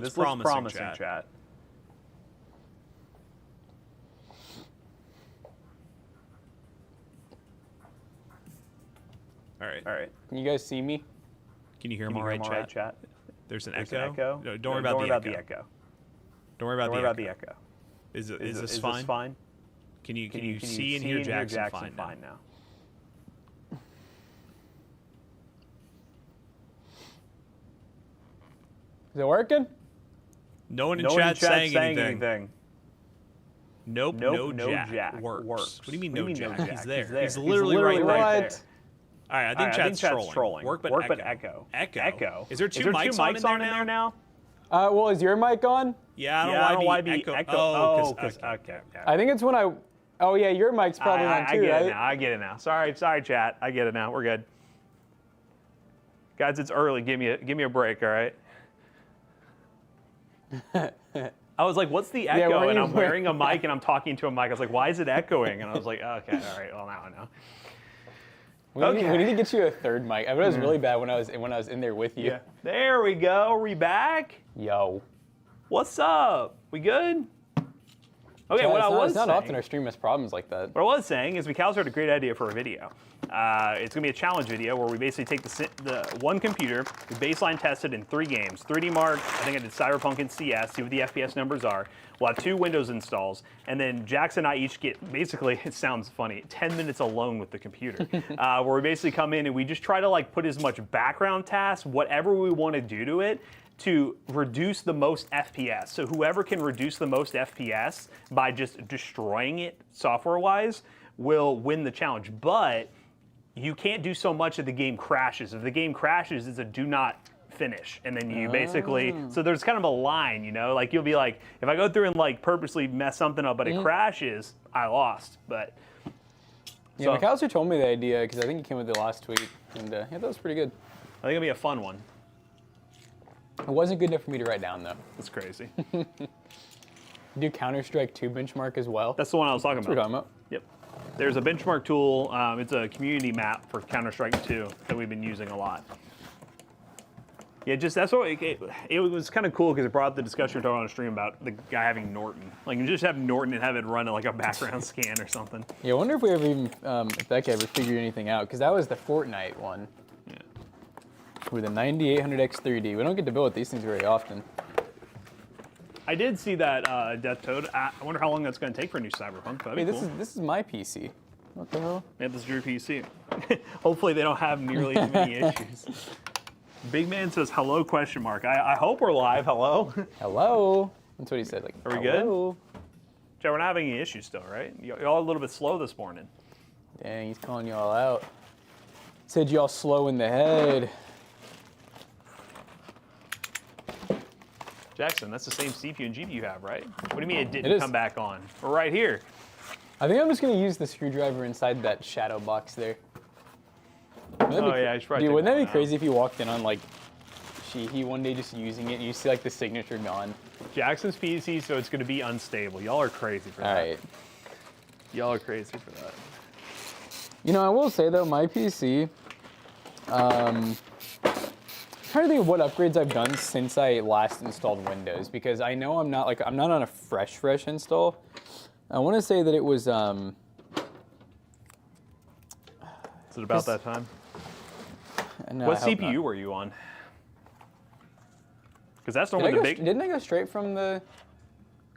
looks promising, chat. All right. All right. Can you guys see me? Can you hear him all right, chat? There's an echo. No, don't worry about the echo. Don't worry about the echo. Is this fine? Can you see and hear Jackson fine now? Is it working? No one in chat saying anything. Nope, no Jack. Works. What do you mean no Jack? He's there. He's literally right there. All right, I think chat's trolling. Work but echo. Echo? Is there two mics on in there now? Well, is your mic on? Yeah, I don't know why be echo. Oh, okay. I think it's when I... Oh, yeah, your mic's probably on too, right? I get it now. Sorry, chat. I get it now. We're good. Guys, it's early. Give me a break, all right? I was like, what's the echo? And I'm wearing a mic and I'm talking to a mic. I was like, why is it echoing? And I was like, okay, all right, well, now I know. We need to get you a third mic. I bet it was really bad when I was in there with you. Yeah. There we go. Are we back? Yo. What's up? We good? Okay, it's not often our stream has problems like that. What I was saying is Mikhail's had a great idea for a video. It's going to be a challenge video where we basically take the one computer, we baseline test it in 3 games. 3D Mark, I think I did Cyberpunk and CS, see what the FPS numbers are. We'll have 2 Windows installs, and then Jax and I each get, basically, it sounds funny, 10 minutes alone with the computer. Where we basically come in and we just try to like put as much background tasks, whatever we want to do to it, to reduce the most FPS. So whoever can reduce the most FPS by just destroying it software-wise will win the challenge. But you can't do so much that the game crashes. If the game crashes, it's a do not finish. And then you basically, so there's kind of a line, you know? Like you'll be like, if I go through and like purposely mess something up, but it crashes, I lost. But yeah, McAllister told me the idea because I think he came with the last tweet. And yeah, that was pretty good. I think it'll be a fun one. It wasn't good enough for me to write down, though. That's crazy. Do Counter-Strike 2 benchmark as well? That's the one I was talking about. That's what we're talking Yep. There's a benchmark tool. It's a community map for Counter-Strike 2 that we've been using a lot. Yeah, just that's what it was kind of cool because it brought up the discussion we were talking on the stream about the guy having Norton. Like, you just have Norton and have it run like a background scan or something. Yeah, I wonder if we ever even, if that guy ever figured anything out, because that was the Fortnite one. Yeah. With a 9800X3D. We don't get to build these things very often. I did see that Death Toad. I wonder how long that's going to take for a new Cyberpunk. That'd be cool. This is my PC. What the hell? Yeah, this is your PC. Hopefully they don't have nearly as many issues. Big Man says, hello, question mark. I hope we're live. Hello? Hello? That's what he said. Like, are we good? Joe, we're not having any issues still, right? Y'all a little bit slow this morning. Dang, he's calling y'all out. Said y'all slow in the head. Jackson, that's the same CPU and GPU you have, right? What do you mean it didn't come back on? We're right here. I think I'm just going to use the screwdriver inside that shadow box there. Yeah, I should probably. Dude, wouldn't that be crazy if you walked in on like he one day just using it and you see like the signature gone? Jackson's PC, so it's going to be unstable. Y'all are crazy for that. All right. Y'all are crazy for that. You know, I will say though, my PC, I'm trying to think of what upgrades I've done since I last installed Windows, because I know I'm not on a fresh install. I want to say that it was. Is it about that time? No, what CPU were you on? Because that's normally the big. Didn't I go straight from the?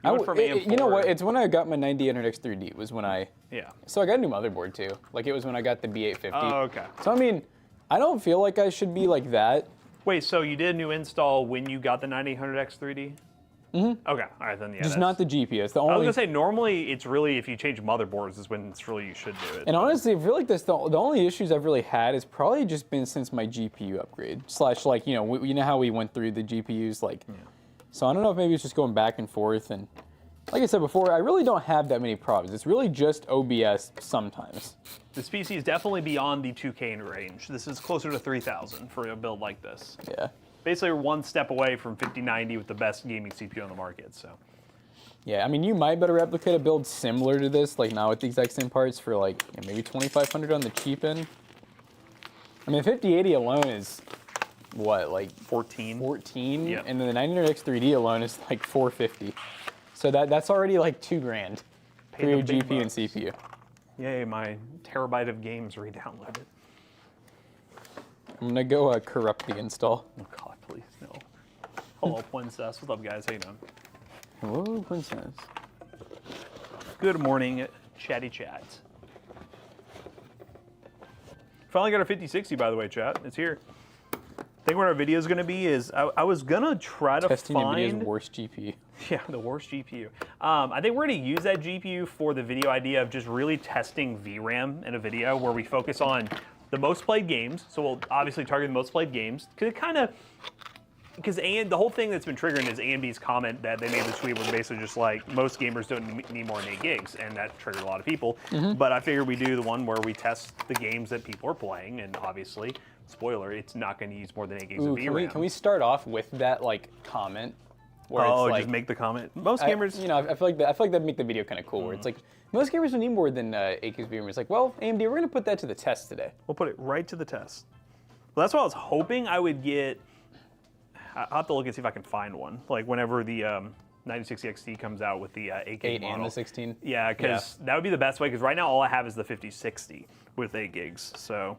You went from AM4. You know what? It's when I got my 9800X3D. Was when I. Yeah. So I got a new motherboard too. Like it was when I got the B850. Oh, okay. So I mean, I don't feel like I should be like that. Wait, so you did a new install when you got the 9800X3D? Mm-hmm. Okay, all right then. Yeah. Just not the GPU. It's the only. I was gonna say normally it's really if you change motherboards is when it's really you should do it. And honestly, I feel like the only issues I've really had is probably just been since my GPU upgrade. Slash like you know how we went through the GPUs like. Yeah. So I don't know if maybe it's just going back and forth, and like I said before, I really don't have that many problems. It's really just OBS sometimes. This PC is definitely beyond the 2K range. This is closer to 3,000 for a build like this. Yeah. Basically, we're one step away from 5090 with the best gaming CPU on the market. So. Yeah, I mean, you might better replicate a build similar to this, like not with the exact same parts, for like maybe 2,500 on the cheap end. I mean, 5080 alone is what, like 14? 14, Yep. and then the 99X 3D alone is like 450. So that's already like $2,000 for your GPU and CPU. Yay, my terabyte of games re-downloaded. I'm gonna go corrupt the install. Oh God, please no. Hello, Princess. What's up, guys? How you doing? Hello, Princess. Good morning, chatty chats. Finally got our 5060, by the way, chat. It's here. I think what our video is going to be is I was going to try to Testing find... NVIDIA's worst GPU. Yeah, the worst GPU. I think we're going to use that GPU for the video idea of just really testing VRAM in a video where we focus on the most played games. So we'll obviously target the most played games. Because the whole thing that's been triggering is AMD's comment that they made the tweet where basically just like, most gamers don't need more than 8 gigs, and that triggered a lot of people. But I figured we do the one where we test the games that people are playing, and obviously, spoiler, it's not going to use more than 8 gigs of VRAM. Can we start off with that like comment? Where it's like, just make the comment. Most gamers, I feel like that'd make the video kind of cool. Where it's like most gamers would need more than 8 gigs of VRAM. It's like, well, AMD, we're gonna put that to the test today. we'll put it right to the test. Well, that's what I was hoping I would get. I'll have to look and see if I can find one. Like whenever the 9060 XT comes out with the 8 gig 8 model. and the 16. Yeah, because that would be the best way. Because right now all I have is the 5060 with 8 gigs. So,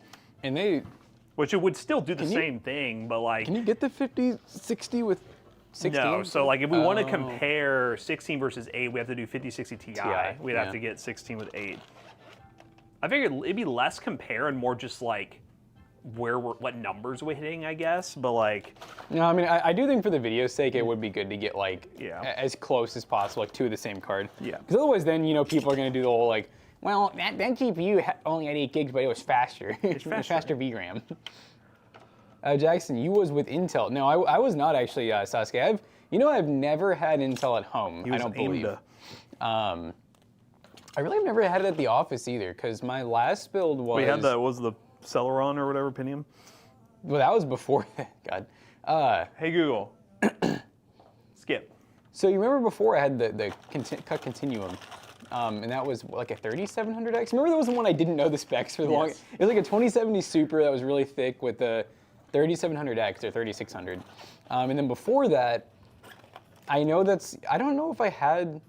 which it would still do the same thing, but like. Can you get the 5060 with 16? No. So like if we want to compare 16 versus 8, we have to do 5060 Ti. We'd have to get 16 with 8. I figured it'd be less compare and more just like. What numbers we're hitting, I guess, but like. No, I mean, I do think for the video's sake, it would be good to get like as close as possible, like 2 of the same card. Yeah. Because otherwise, then people are gonna do the whole like, well, that GPU only had 8 gigs, but it was faster. It's faster VRAM. Jackson, you was with Intel. No, I was not actually, Sasuke. I've never had Intel at home. I don't believe. I really have never had it at the office either, because my last build was. We had the Celeron or whatever Pentium? Well, that was before that. God. Hey Google. Skip. So you remember before I had the cut continuum, and that was like a 3700X. Remember that was the one I didn't know the specs for the long. It was like a 2070 Super that was really thick with the 3700X or 3600. And then before that, I don't know if I had.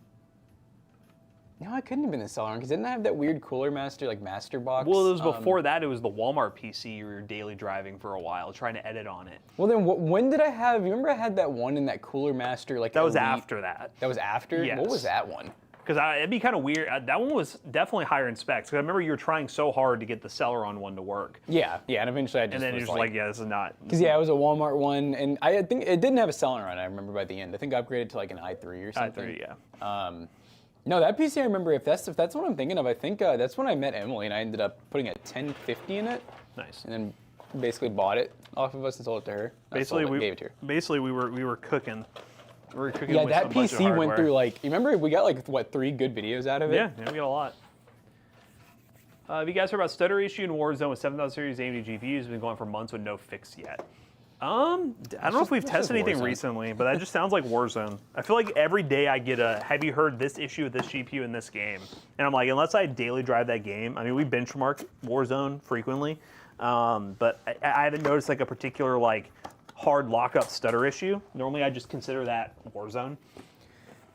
No, I couldn't have been the Celeron because didn't I have that weird Cooler Master, like Master Box? Well, it was before that. It was the Walmart PC you were daily driving for a while, trying to edit on it. Well, then when did I have? You remember I had that one in that Cooler Master, like that was Elite? after that. That was after. Yes. What was that one? Because it'd be kind of weird. That one was definitely higher in specs. Because I remember you were trying so hard to get the Celeron one to work. Yeah, and eventually I just. And then was you're just like, yeah, this is not. Because it was a Walmart one, and I think it didn't have a Celeron. I remember by the end. I think I upgraded to like an i3 or something. i3, yeah. No, that PC I remember. If that's what I'm thinking of, I think that's when I met Emily, and I ended up putting a 1050 in it. Nice. And then basically bought it off of us and sold it to her. Basically, we gave it to her. Basically we were cooking. We were cooking. Yeah, with that a bunch of PC went hardware. through like. You remember we got like what 3 good videos out of it? Yeah, we got a lot. Have you guys heard about stutter issue in Warzone with 7000 series AMD GPUs? Been going for months with no fix yet. I don't know if we've tested anything recently, but that just sounds like Warzone. I feel like every day I get a, have you heard this issue with this GPU in this game? And I'm like, unless I daily drive that game, I mean, we benchmark Warzone frequently, but I haven't noticed like a particular like hard lockup stutter issue. Normally I just consider that Warzone.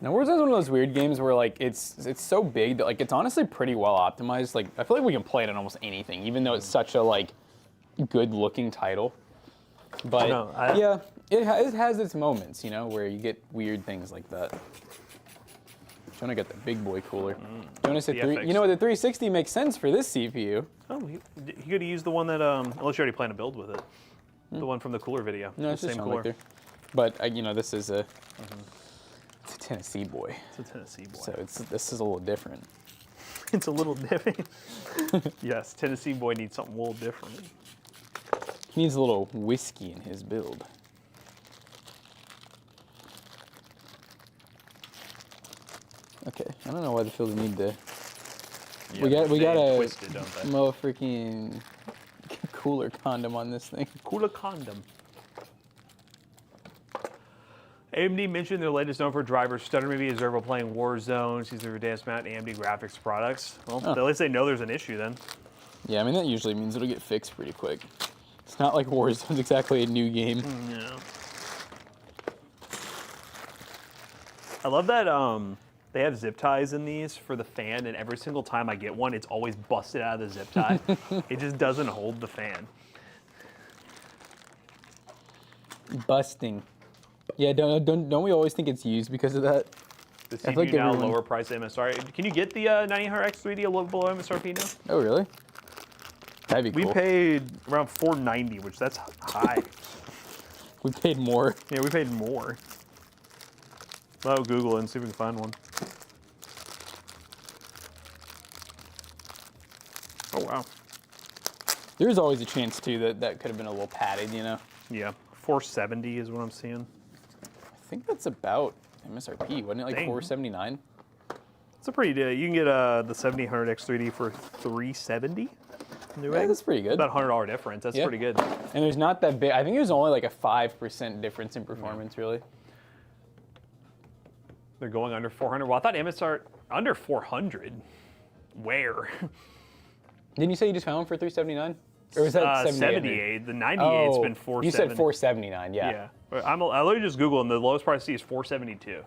Now Warzone's one of those weird games where like it's so big that like it's honestly pretty well optimized. Like I feel like we can play it on almost anything, even though it's such a like good looking title. But yeah, it has its moments, where you get weird things like that. Jonah got the big boy cooler. Jonah said, the 360 makes sense for this CPU. Oh, you could have used the one that, unless you already plan to build with it. The one from the cooler video. No, it's just cooler. But, this is it's a Tennessee boy. It's a Tennessee boy. So this is a little different. It's a little different. Yes, Tennessee boy needs something a little different. He needs a little whiskey in his build. Okay, I don't know why they feel the need to. Yeah, we got a freaking cooler condom on this thing. Cooler condom. AMD mentioned their latest known for driver stutter may be observable playing Warzone. Sees their advanced mount AMD graphics products. Well, at least they know there's an issue then. Yeah, I mean that usually means it'll get fixed pretty quick. It's not like Warzone's exactly a new game. No. I love that they have zip ties in these for the fan, and every single time I get one, it's always busted out of the zip tie. It just doesn't hold the fan. Busting. Yeah, don't we always think it's used because of that? The CPU now lower price MSRP. Can you get the 9000X 3D a little below MSRP now? Oh, really? That'd be cool. We paid around $490, which that's high. We paid more. Yeah, we paid more. Well, Google it and see if we can find one. Oh, wow. There's always a chance, too, that could have been a little padded, you know? Yeah, 470 is what I'm seeing. I think that's about MSRP, wasn't it like 479? It's a pretty deal. You can get the 7800X 3D for $370. Yeah, that's pretty good. About $100 difference. That's pretty good. And there's not that big. I think there's only like a 5% difference in performance, really. They're going under 400. Well, I thought MSR under 400. Where? Didn't you say you just found one for 379? Or was that 78? The 98's been 470. You said 479, yeah. Yeah. I literally just Googled, and the lowest price I see is 472.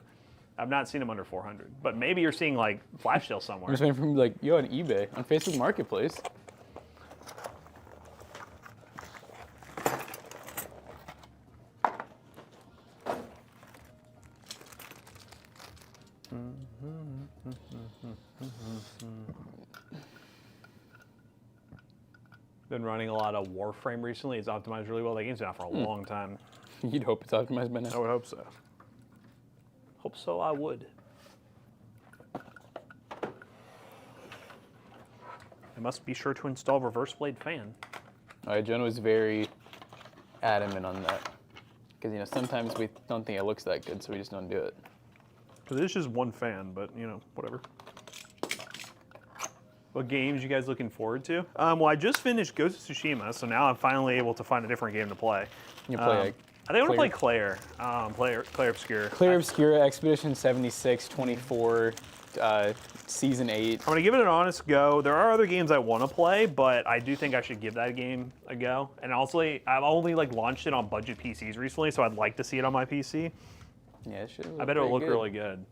I've not seen them under 400. But maybe you're seeing like flash sale somewhere. I'm just waiting for like, yo, on eBay, on Facebook Marketplace. Been running a lot of Warframe recently. It's optimized really well. That game's been out for a long time. You'd hope it's optimized by now. I would hope so. Hope so, I would. I must be sure to install reverse blade fan. All right, Jonah was very adamant on that. Because, you know, sometimes we don't think it looks that good, so we just don't do it. Because it's just one fan, but, you know, whatever. What games you guys looking forward to? Well, I just finished Ghost of Tsushima, so now I'm finally able to find a different game to play. You play I think I'm going to play Claire. Claire Obscura. Claire Obscura, Expedition 76, 24, Season 8. I'm going to give it an honest go. There are other games I want to play, but I do think I should give that game a go. And also, I've only like launched it on budget PCs recently, so I'd like to see it on my PC. Yeah, it should look I bet it'll look good. really good.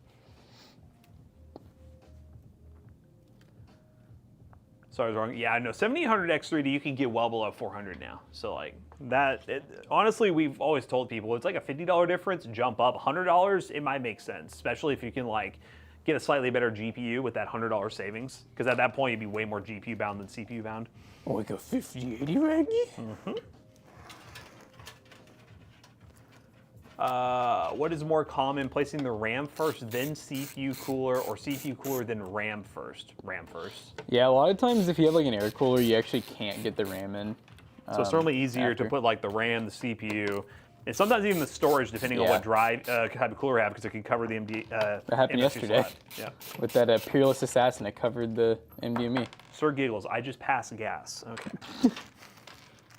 Sorry, I was wrong. Yeah, no, 7800X 3D, you can get well below 400 now. So like that, honestly, we've always told people, it's like a $50 difference, jump up. $100, it might make sense, especially if you can like get a slightly better GPU with that $100 savings. Because at that point, you'd be way more GPU bound than CPU bound. Oh, like a 5080 Raggy? Mm-hmm. What is more common, placing the RAM first, then CPU cooler, or CPU cooler, then RAM first? RAM first. Yeah, a lot of times if you have like an air cooler, you actually can't get the RAM in. So it's normally easier to put like the RAM, the CPU, and sometimes even the storage, depending on what drive type of cooler you have, because it can cover the MD. That happened yesterday. Slot. Yeah. With that Peerless Assassin, it covered the NVMe. Sir Giggles, I just passed gas. Okay.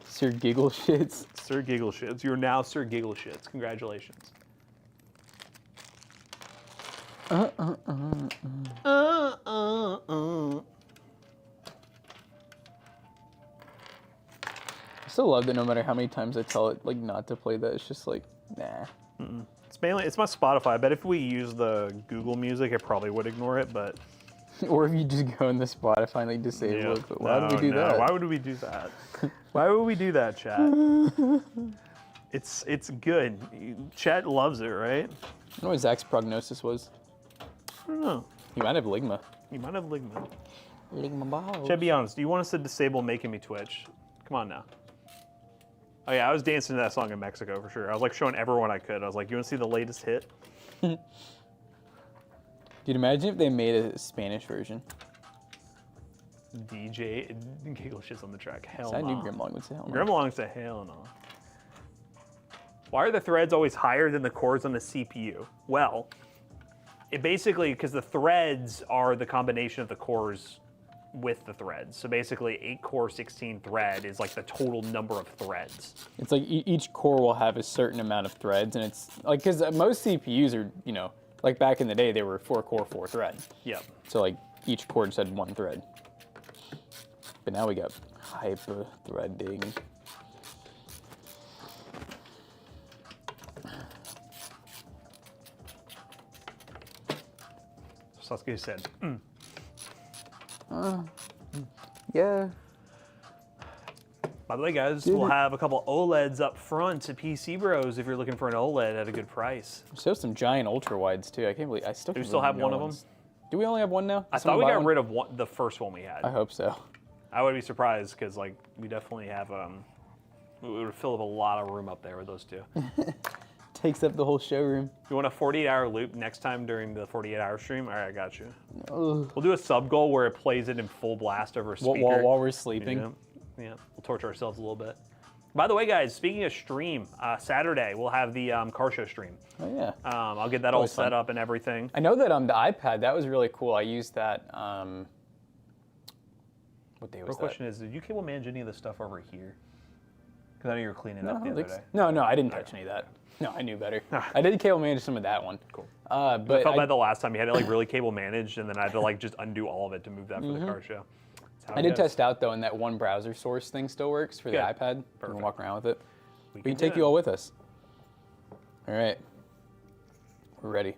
Sir Giggle Shits. Sir Giggle Shits. You're now Sir Giggle Shits. Congratulations. I still love that no matter how many times I tell it like not to play that, it's just like, nah. It's my Spotify. I bet if we use the Google Music, it probably would ignore it, but... Or if you just go in the Spotify and like disable it, but why would we do that? Why would we do that? Why would we do that, chat? It's good. Chat loves it, right? I don't know what Zach's prognosis was. I don't know. He might have Ligma. You might have Ligma. Ligma balls. Chat, be honest. Do you want us to disable Making Me Twitch? Come on now. Oh yeah, I was dancing to that song in Mexico for sure. I was like showing everyone I could. I was like, you want to see the latest hit? Dude, imagine if they made a Spanish version. DJ Giggle Shits on the track. Hell no. I knew Grimlong would say hell no. Grimlong would say hell no. Why are the threads always higher than the cores on the CPU? Well, it basically, because the threads are the combination of the cores with the threads. So basically 8 core, 16 thread is like the total number of threads. It's like each core will have a certain amount of threads, and it's like, because most CPUs are, you know, like back in the day, they were 4 core, 4 thread. Yep. So like each core just had 1 thread. But now we got hyper threading. Sasuke said. Yeah. By the way, guys, we'll have a couple OLEDs up front at PC Bros if you're looking for an OLED at a good price. Show some giant ultra wides too. I can't believe Do we still have one of them? Do we only have one now? I thought we got rid of the first one we had. I hope so. I would be surprised because like we definitely have we would fill up a lot of room up there with those two. Takes up the whole showroom. You want a 48-hour loop next time during the 48-hour stream? All right, I got you. Ugh. We'll do a sub goal where it plays it in full blast over a speaker. While we're sleeping. Yeah, we'll torture ourselves a little bit. By the way, guys, speaking of stream, Saturday we'll have the car show stream. Oh yeah. I'll get that all set up and everything. I know that the iPad, that was really cool. I used that. What day was that? The question is, did you cable manage any of the stuff over here? Because I know you were cleaning up the other day. No, I didn't touch any of that. No, I knew better. I did cable manage some of that one. Cool. But I felt bad the last time you had it like really cable managed, and then I had to like just undo all of it to move that for the car show. I did test out though, and that one browser source thing still works for the iPad. We can walk around with it. We can take you all with us. All right, we're ready.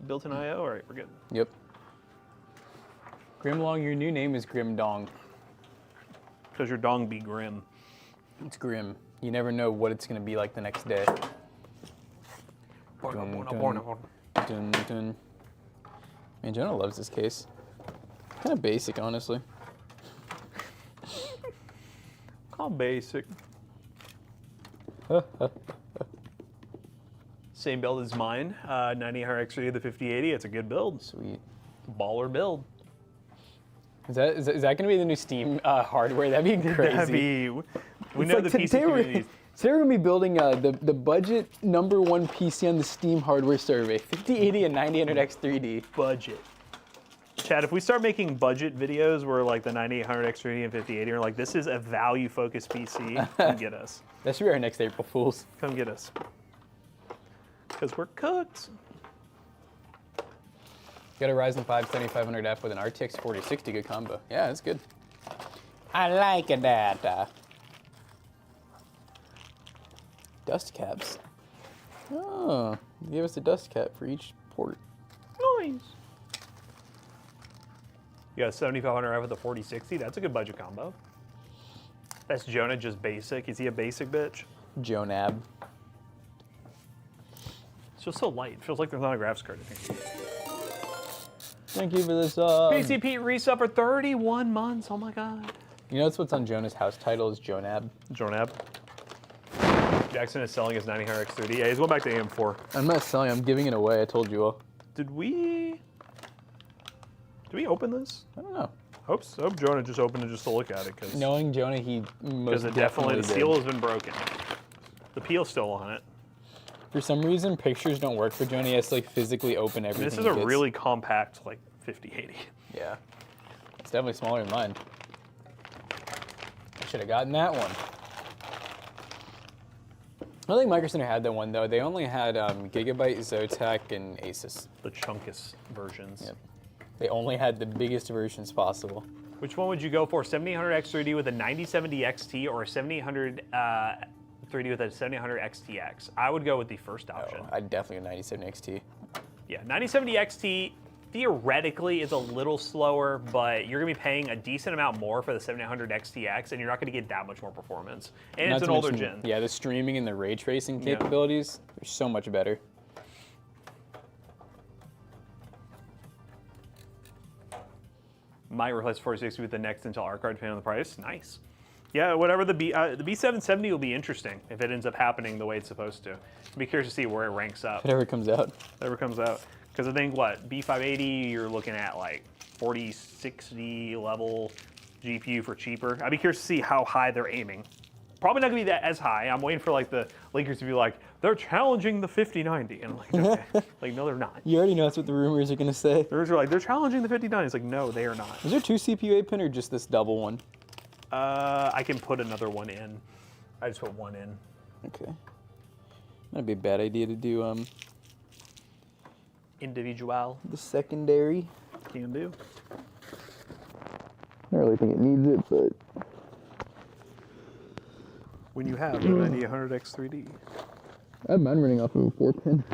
Built-in IO. All right, we're good. Yep. Grimlong, your new name is Grim Dong. Because your dong be grim. It's grim. You never know what it's going to be like the next day. Dun, dun. Man, Jonah loves this case. Kind of basic, honestly. How basic. Same build as mine. 9000 X3 the 5080. It's a good build. Sweet. Baller build. Is that going to be the new Steam hardware? That'd be crazy. That'd be. We know the PC community. Today we're going to be building the budget #1 PC on the Steam hardware survey. 5080 and 9000 X3D. Budget. Chad, if we start making budget videos where like the 9800 X3D and 5080 are like, this is a value-focused PC, come get us. That should be our next April Fools. Come get us. Because we're cooked. Got a Ryzen 5 7500F with an RTX 4060, good combo. Yeah, that's good. I like that. Dust caps. Oh, they gave us a dust cap for each port. Nice. You got a 7500F with a 4060. That's a good budget combo. That's Jonah, just basic. Is he a basic bitch? Jonab. It's just so light. It feels like there's not a graphics card in here. Thank you for this. PC Pete resub for 31 months. Oh my god. You know what's on Jonah's house title is Jonab. Jonab. Jackson is selling his 9000 X3D. Yeah, he's going back to AM4. I'm not selling. I'm giving it away. I told you all. Did we open this? I don't know. Hope Jonah just opened it just to look at it. Cause, knowing Jonah, he most definitely the did. seal has been broken. The peel's still on it. For some reason, pictures don't work for Jonah. He has to like physically open everything. This is a really compact like 5080. Yeah. It's definitely smaller than mine. I should have gotten that one. I don't think Micro Center had that one though. They only had Gigabyte, Zotac, and Asus. The chunkest versions. Yep. They only had the biggest versions possible. Which one would you go for? 7800 X3D with a 9070 XT or a 7800 3D with a 7800 XTX? I would go with the first option. Oh, I'd definitely go 9070 XT. Yeah, 9070 XT theoretically is a little slower, but you're gonna be paying a decent amount more for the 7800 XTX, and you're not gonna get that much more performance. And it's an older gen. Yeah, the streaming and the ray tracing capabilities are so much better. Might replace 4060 with the next Intel Arc card, depending on the price. Nice. Yeah, whatever the B770 will be interesting if it ends up happening the way it's supposed to. I'd be curious to see where it ranks up. Whatever comes out. Whatever comes out. Because I think, what, B580, you're looking at like 4060 level GPU for cheaper. I'd be curious to see how high they're aiming. Probably not going to be that as high. I'm waiting for like the leakers to be like, they're challenging the 5090. And I'm like, okay. Like, no, they're not. You already know that's what the rumors are going to say. The rumors are like, they're challenging the 5090. It's like, no, they are not. Is there 2 CPU 8-pin or just this double one? I can put another one in. I just put one in. Okay. That'd be a bad idea to do individual. The secondary. Can do. I don't really think it needs it, but when you have a 9800 X3D. I have mine running off of a 4-pin.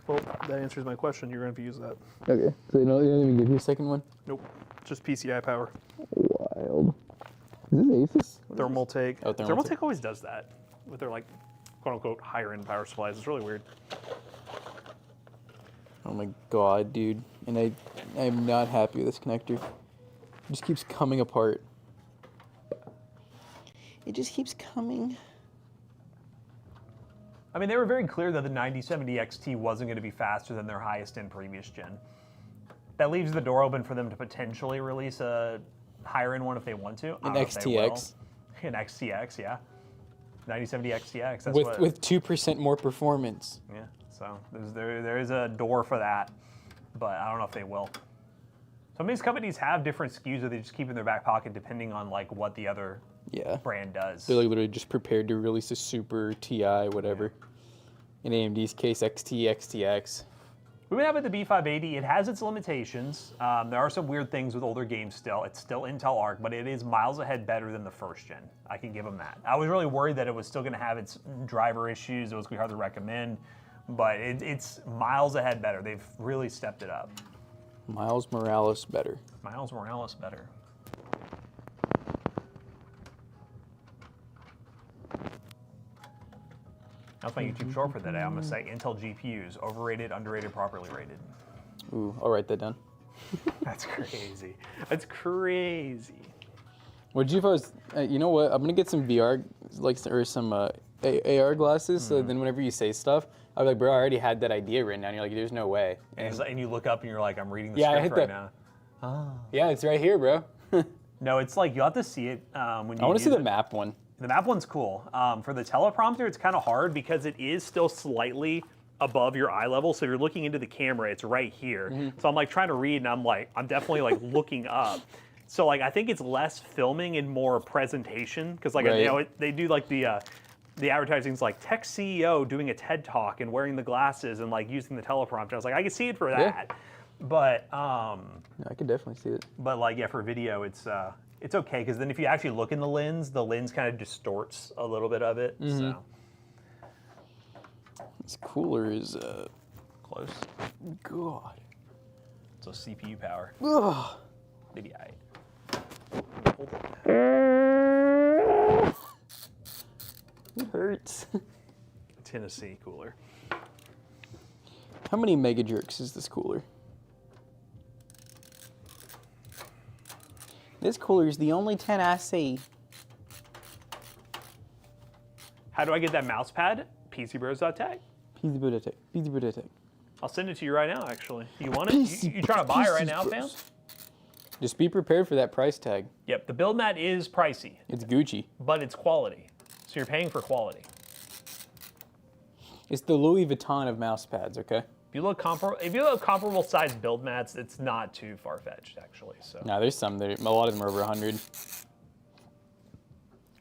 Well, that answers my question. You're going to use that. Okay, so they don't even give you a second one? Nope, just PCI power. Wild. Is this Asus? Thermaltake. Oh, Thermaltake always does that with their like, quote unquote, higher end power supplies. It's really weird. Oh my god, dude. And I'm not happy with this connector. It just keeps coming apart. It just keeps coming. I mean, they were very clear that the 9070 XT wasn't going to be faster than their highest end previous gen. That leaves the door open for them to potentially release a higher end one if they want to. An XTX. An XTX, yeah. 9070 XTX. That's with 2% more performance. Yeah. So there is a door for that, but I don't know if they will. Some of these companies have different SKUs that they just keep in their back pocket depending on like what the other brand does. They're like literally just prepared to release a Super, TI, whatever. In AMD's case, XT, XTX. We would have it the B580. It has its limitations. There are some weird things with older games still. It's still Intel Arc, but it is miles ahead better than the first gen. I can give them that. I was really worried that it was still going to have its driver issues. It was going to be hard to recommend, but it's miles ahead better. They've really stepped it up. Miles Morales better. Miles Morales better. That's my YouTube short for the day. I'm going to say Intel GPUs, overrated, underrated, properly rated. Ooh, I'll write that down. That's crazy. That's crazy. Would you if I was, you know what, I'm going to get some VR, like, or some AR glasses, so then whenever you say stuff, I'll be like, bro, I already had that idea written down. You're like, there's no way. And you look up and you're like, I'm reading the script right now. Oh. Yeah, it's right here, bro. No, it's like, you'll have to see it when you I want to see the it. map one. The map one's cool. For the teleprompter, it's kind of hard because it is still slightly above your eye level. So if you're looking into the camera, it's right here. So I'm like trying to read and I'm definitely like looking up. So like, I think it's less filming and more presentation. Cause like, you know, they do like the advertising's like tech CEO doing a TED talk and wearing the glasses and like using the teleprompter. I was like, I can see it for that. But, I could definitely see it. But like, yeah, for video, it's okay, because then if you actually look in the lens kind of distorts a little bit of it. So this cooler is close. God. So CPU power. Ugh. Maybe I. It hurts. Tennessee cooler. How many mega jerks is this cooler? This cooler is the only 10 I see. How do I get that mouse pad? PCBros.tech. PCBros.tech. PCBros.tech. I'll send it to you right now, actually. You want it? You trying to buy it right now, fam? Just be prepared for that price tag. Yep, the build mat is pricey. It's Gucci. But it's quality. So you're paying for quality. It's the Louis Vuitton of mouse pads, okay? If you look comparable sized build mats, it's not too far fetched actually. So no, there's some that a lot of them are over 100.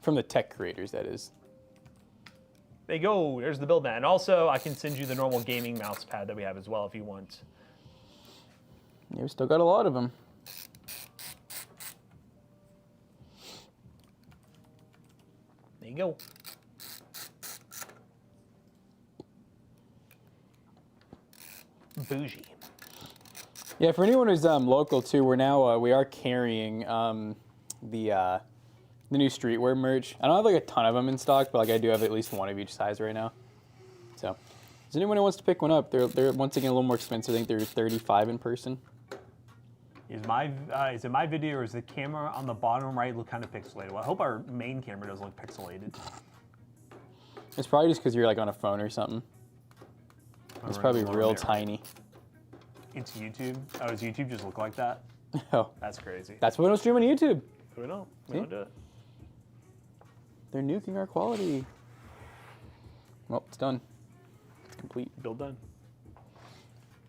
From the tech creators, that is. There you go. There's the build mat, and also I can send you the normal gaming mouse pad that we have as well if you want. Yeah, we still got a lot of them. There you go. Bougie. Yeah, for anyone who's local too, we are carrying the new streetwear merch. I don't have like a ton of them in stock, but like I do have at least one of each size right now. So, is anyone who wants to pick one up? They're once again a little more expensive. I think they're $35 in person. Is it my video or is the camera on the bottom right look kind of pixelated? Well, I hope our main camera doesn't look pixelated. It's probably just because you're like on a phone or something. It's probably real tiny. It's YouTube. Oh, does YouTube just look like that? Oh. That's crazy. That's why we don't stream on YouTube. We don't. We don't do it. They're nuking our quality. Well, it's done. It's complete. Build done.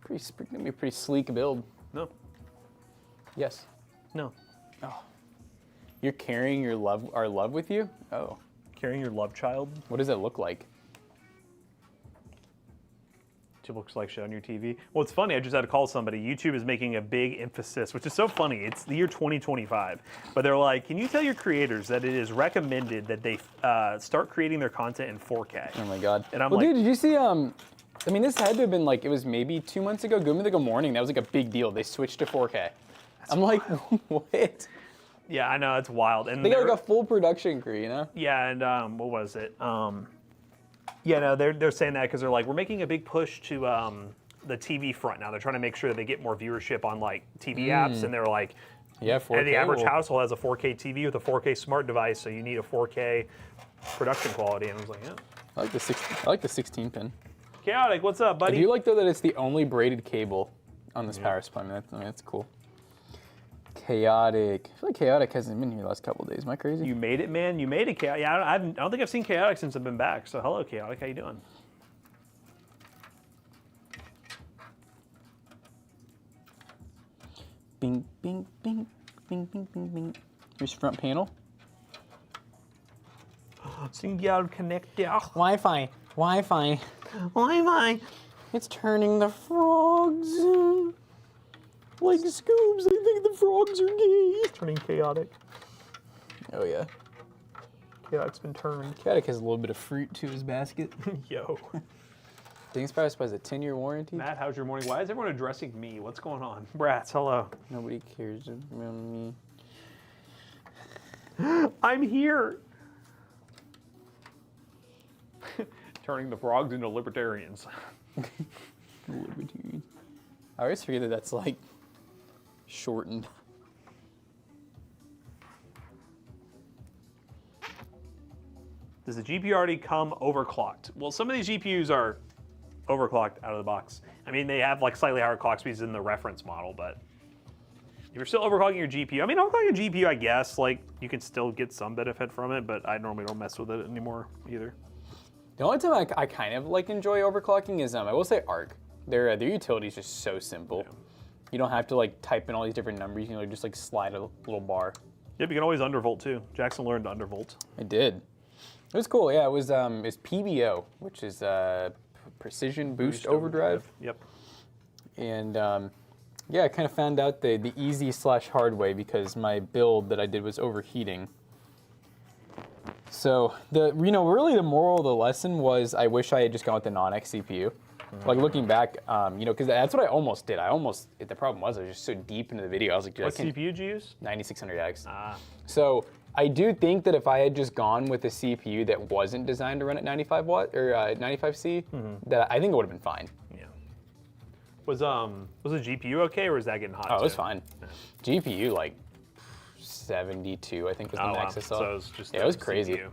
Gonna be a pretty sleek build. No. Yes. No. Oh. You're carrying our love with you? Oh. Carrying your love child? What does it look like? YouTube looks like shit on your TV. Well, it's funny. I just had to call somebody. YouTube is making a big emphasis, which is so funny. It's the year 2025, but they're like, can you tell your creators that it is recommended that they start creating their content in 4K? Oh my God. And I'm well, like, dude, did you see? I mean, this had to have been like, it was maybe 2 months ago. Good Mythical Morning. That was like a big deal. They switched to 4K. I'm like, what? Yeah, I know, it's wild. And they got like a full production crew, you know? Yeah, and what was it? Yeah, no, they're saying that because they're like, we're making a big push to the TV front now. They're trying to make sure that they get more viewership on like TV apps, and they're like, yeah, 4K. And the average household has a 4K TV with a 4K smart device, so you need a 4K production quality. And I was like, yeah. I like the 16 pin. Chaotic, what's up, buddy? I do like though that it's the only braided cable on this power supply. I mean, that's cool. Chaotic. I feel like Chaotic hasn't been here the last couple of days. Am I crazy? You made it, man. You made it, Chaotic. Yeah, I don't think I've seen Chaotic since I've been back. So hello, Chaotic. How you doing? Bing, bing, bing, bing, bing, bing, bing. Here's front panel. Single connector. Wi-Fi. Wi-Fi. Wi-Fi. It's turning the frogs. Like Scoobs, they think the frogs are gay. Turning chaotic. Oh yeah. Chaotic's been turned. Chaotic has a little bit of fruit to his basket. Yo. Things Power Supply has a 10-year warranty. Matt, how's your morning? Why is everyone addressing me? What's going on? Brats, hello. Nobody cares about me. I'm here. Turning the frogs into libertarians. Libertarians. I always forget that that's like shortened. Does the GPU already come overclocked? Well, some of these GPUs are overclocked out of the box. I mean, they have like slightly higher clock speeds in the reference model, but if you're still overclocking your GPU, I mean, overclocking your GPU, I guess, like you can still get some benefit from it, but I normally don't mess with it anymore either. The only time I kind of like enjoy overclocking is I will say Arc. Their utility is just so simple. Yeah. You don't have to like type in all these different numbers. You can like, just like slide a little bar. Yep, you can always undervolt too. Jackson learned to undervolt. I did. It was cool. Yeah, it was it's PBO, which is Precision Boost Overdrive. Yep. And yeah, I kind of found out the easy / hard way because my build that I did was overheating. So really the moral of the lesson was I wish I had just gone with the non-X CPU. Like looking back, because that's what I almost did. The problem was I was just so deep into the video. I was like, what CPU did you use? 9600X. Ah. So I do think that if I had just gone with a CPU that wasn't designed to run at 95 watt or 95C, that I think it would have been fine. Yeah. Was the GPU okay, or was that getting hot? Oh, it was fine. Yeah. GPU like 72, I think was the max I saw. So it was just it was crazy. CPU.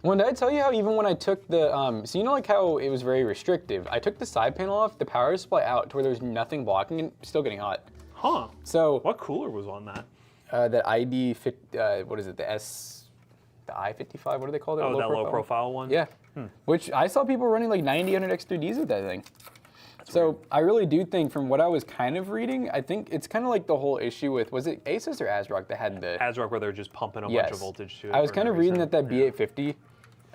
Well, did I tell you how even when I took the, so you know like how it was very restrictive, I took the side panel off, the power supply out to where there was nothing blocking and still getting hot. Huh. So. What cooler was on that? That ID, what is it, the I-55, what do they call it? Oh, that low profile one? Yeah. Which I saw people running like 9000 X3Ds with that thing. So weird. I really do think from what I was kind of reading, I think it's kind of like the whole issue with, was it Asus or ASRock that had the... ASRock where they're just pumping a bunch of voltage to it. I was kind of reading that B850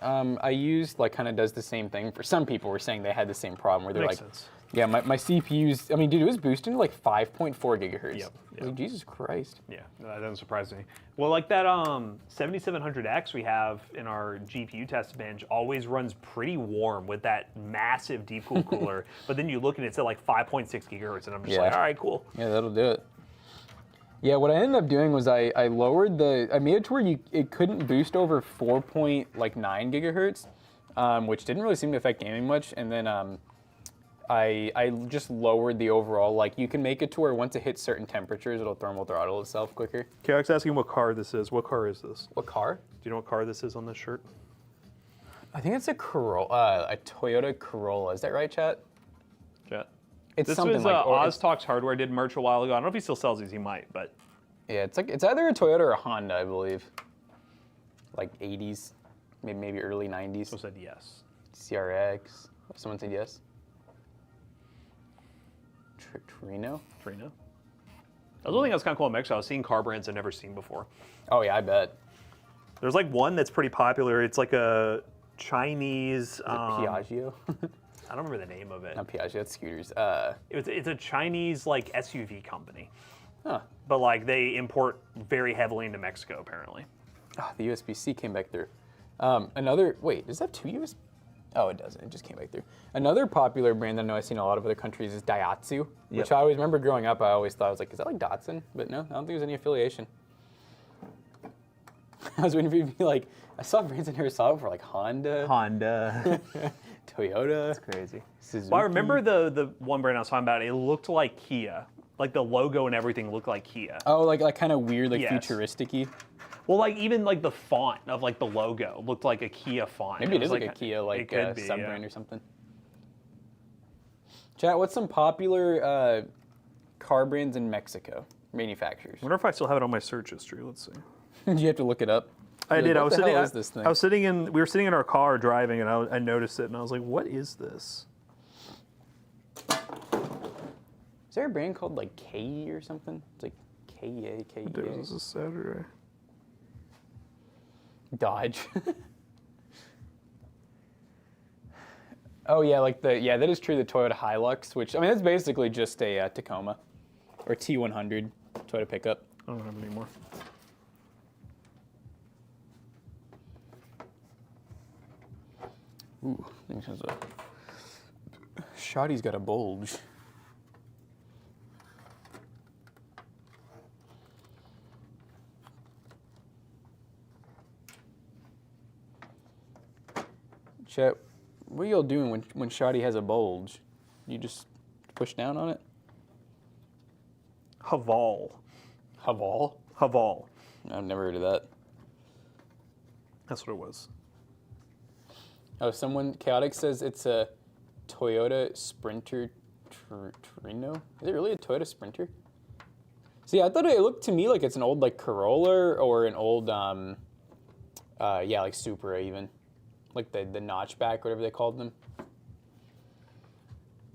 I used like kind of does the same thing. For some people were saying they had the same problem where they're Makes like, sense. Yeah, my CPU's, I mean, dude, it was boosting to like 5.4 gigahertz. Yep. Like, Jesus Christ. Yeah, that doesn't surprise me. Well, like that 7700X we have in our GPU test bench always runs pretty warm with that massive deep cool cooler. But then you look and it's at like 5.6 gigahertz, and I'm just like, all right, cool. Yeah, that'll do it. Yeah, what I ended up doing was I lowered I made it to where it couldn't boost over 4.9 gigahertz, which didn't really seem to affect gaming much. And then I just lowered the overall, like you can make it to where once it hits certain temperatures, it'll thermal throttle itself quicker. Chaotic's asking what car this is. What car is this? What car? Do you know what car this is on this shirt? I think it's a Corolla, a Toyota Corolla. Is that right, chat? Chat. It's something like Oz Talks Hardware did merch a while ago. I don't know if he still sells these. He might, but yeah, it's either a Toyota or a Honda, I believe. Like 80s, maybe early 90s. Someone said yes. CRX. Someone said yes. Trino? Trino. The other thing that's kind of cool in Mexico, I was seeing car brands I've never seen before. Oh yeah, I bet. There's like one that's pretty popular. It's like a Chinese. Piaggio. I don't remember the name of it. Not Piaggio, it's scooters. It's a Chinese like SUV company. Huh. But like they import very heavily into Mexico apparently. Oh, the USB-C came back through. Wait, does that have 2 USB? Oh, it doesn't. It just came back through. Another popular brand that I know I've seen in a lot of other countries is Daihatsu, which I always remember growing up. I always thought, I was like, is that like Datsun? But no, I don't think there's any affiliation. I was waiting for you to be like, I saw brands I never saw before, like Honda. Toyota. That's crazy. Suzuki. Well, I remember the one brand I was talking about. It looked like Kia. Like the logo and everything looked like Kia. Oh, like kind of weird, like futuristic-y. Well, like even like the font of like the logo looked like a Kia font. Maybe it is like a Kia sub-brand or something. Chat, what's some popular car brands in Mexico? Manufacturers. I wonder if I still have it on my search history. Let's see. Did you have to look it up? I did. What the hell is this thing? We were sitting in our car driving, and I noticed it, and I was like, "What is this?" Is there a brand called like K or something? It's like K-A. This is Saturday. Dodge. Oh yeah, that is true. The Toyota Hilux, which I mean, that's basically just a Tacoma or T100 Toyota pickup. I don't have any more. Ooh, I think there's a Shoddy's got a bulge. Chat, what are y'all doing when Shoddy has a bulge? You just push down on it? Haval. Haval? Haval. I've never heard of that. That's what it was. Oh, someone, Chaotic says it's a Toyota Sprinter Trino. Is it really a Toyota Sprinter? See, I thought it looked to me like it's an old like Corolla or an old, like Supra even. Like the notchback, whatever they called them.